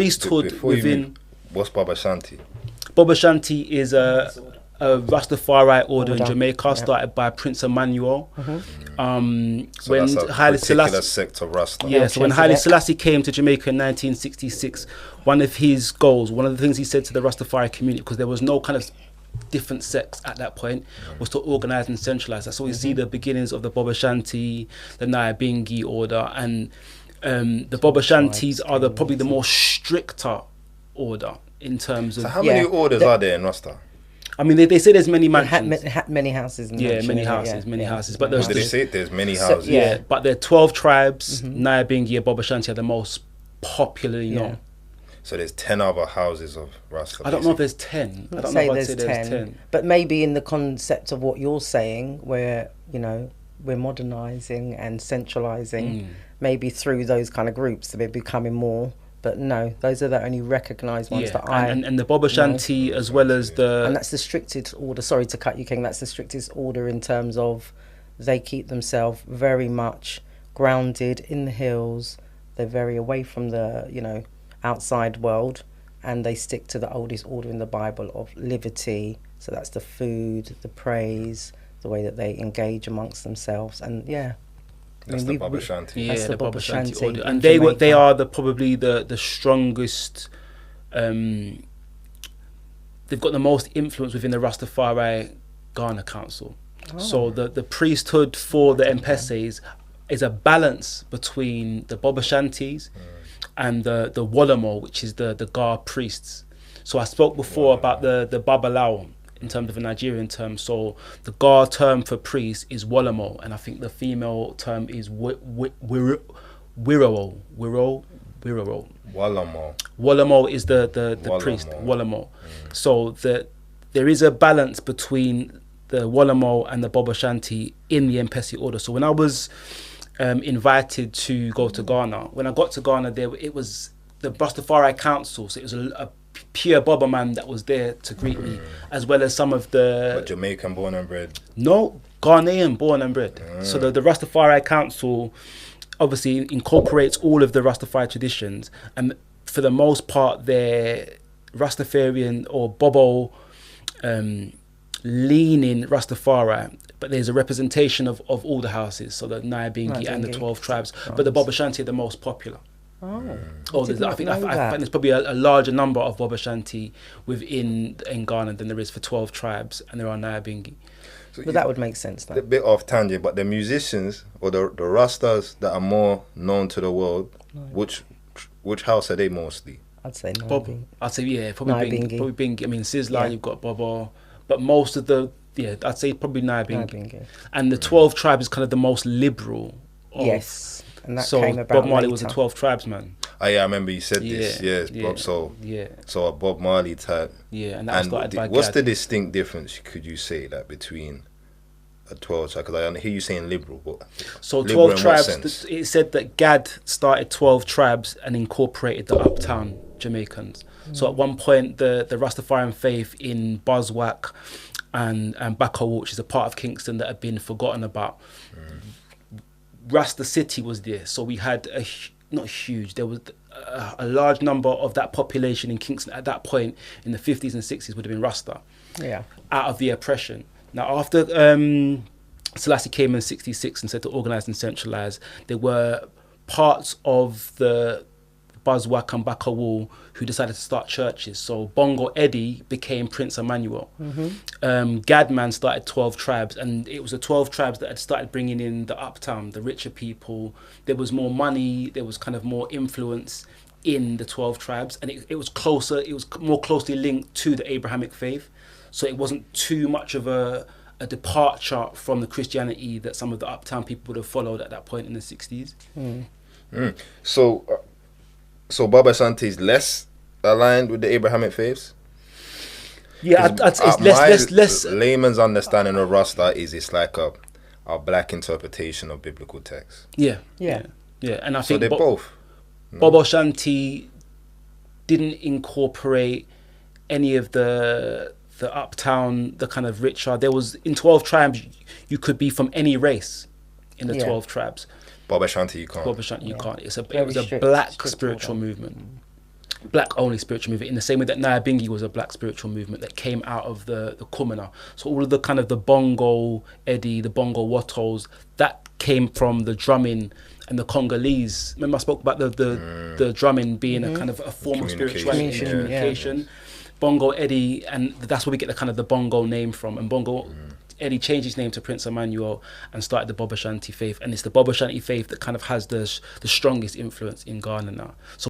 priesthood within. What's Bobo Shanti? Bobo Shanti is a Rastafari order in Jamaica, started by Prince Emmanuel. So When that's a Haile particular Selassie, sect of Rasta. yeah, so when Haile Selassie came to Jamaica in 1966, one of his goals, one of the things he said to the Rastafari community, because there was no kind of different sects at that point, was to organise and centralise. That's why we see the beginnings of the Bobo Shanti, the Nyabinghi order, and the Bobo Shantis are probably the more stricter order in terms of. So how many orders are there in Rasta? I mean, they say there's many mansions. Many houses. Many houses. But Did they say there's many houses? Yeah, but there are 12 tribes. Nyabinghi and Bobo Shanti are the most popularly known. So there's 10 other houses of Rasta. I don't know if there's 10. I don't know if I'd say there's 10. But maybe in the concept of what you're saying, where, we're modernising and centralising, maybe through those kind of groups, they're becoming more. But no, those are the only recognised ones that and the Bobo Shanti, as well as the... And that's the strictest order. Sorry to cut you, King. That's the strictest order in terms of they keep themselves very much grounded in the hills. They're very away from the, outside world. And they stick to the oldest order in the Bible of liberty. So that's the food, the praise, the way that they engage amongst themselves. And That's the Bobo Shanti. Yeah, the Bobo Shanti order. And they are probably the strongest. They've got the most influence within the Rastafari Ghana Council. So the priesthood for the Mpesses is a balance between the Bobo Shantis and the Wolamo, which is the Gar priests. So I spoke before about the Babalao in terms of a Nigerian term. So the Gar term for priest is Wolamo, and I think the female term is Wiro. Wolamo is the priest, Wolamo. So there is a balance between the Wolamo and the Bobo Shanti in the Mpesi order. So when I was invited to go to Ghana, when I got to Ghana, it was the Rastafari Council, so it was a pure Bobo man that was there to greet me, as well as some of the... But Jamaican born and bred? No, Ghanaian born and bred. So the Rastafari Council obviously incorporates all of the Rastafari traditions, and for the most part they're Rastafarian or Bobo leaning Rastafari, but there's a representation of all the houses, so the Nyabinghi and the 12 tribes, but the Bobo Shanti are the most popular. I think there's probably a larger number of Bobo Shanti in Ghana than there is for 12 tribes, and there are Nyabinghi. So but that would make sense, though. A bit off tangent, but the musicians or the Rastas that are more known to the world, which house are they mostly? I'd say Nyabinghi. I'd say probably Bingi. I mean, Sizzla, you've got Bobo, but most of I'd say probably Nyabinghi. And the 12 tribes is kind of the most liberal. Yes. And that so came about Bob Marley later. was a 12 tribes man. Oh yeah, I remember you said this. Yes, Bob. So a Bob Marley type. Yeah, and that was started by what's Gad. the distinct difference, could you say, that between a 12 tribe? Because I hear you saying liberal, but so 12 tribes. It said that Gad started 12 tribes and incorporated the uptown Jamaicans. So at one point, the Rastafarian faith in Buzzwhack and Bacawal, which is a part of Kingston that had been forgotten about. Rasta City was there, so we had there was a large number of that population in Kingston at that point in the 50s and 60s would have been Rasta, out of the oppression. Now after Selassie came in 66 and said to organise and centralise, there were parts of the Buzzwhack and Bacawal who decided to start churches. So Bongo Eddie became Prince Emmanuel. Gadman started 12 tribes, and it was the 12 tribes that had started bringing in the uptown, the richer people. There was more money, there was kind of more influence in the 12 tribes, and it was more closely linked to the Abrahamic faith. So it wasn't too much of a departure from the Christianity that some of the uptown people would have followed at that point in the 60s. So Bobo Shanti is less aligned with the Abrahamic faiths? Yeah, it's less. Layman's understanding of Rasta is it's like a black interpretation of biblical texts. Yeah. And I think they're both. Bobo Shanti didn't incorporate any of the uptown, the kind of richer. There was in 12 tribes, you could be from any race in the 12 tribes. Bobo Shanti, you can't. Bobo Shanti, you can't. It was a black spiritual movement. black only spiritual movement, in the same way that Nyabinghi was a black spiritual movement that came out of the Kumina. So all of the kind of the bongo Eddie, the bongo Watos, that came from the drumming and the Congolese. Remember I spoke about the drumming being a kind of a form of spirituality and communication. Bongo Eddie, and that's where we get the kind of the bongo name from. And bongo Eddie changed his name to Prince Emmanuel and started the Bobo Shanti faith, and it's the Bobo Shanti faith that kind of has the strongest influence in Ghana now. So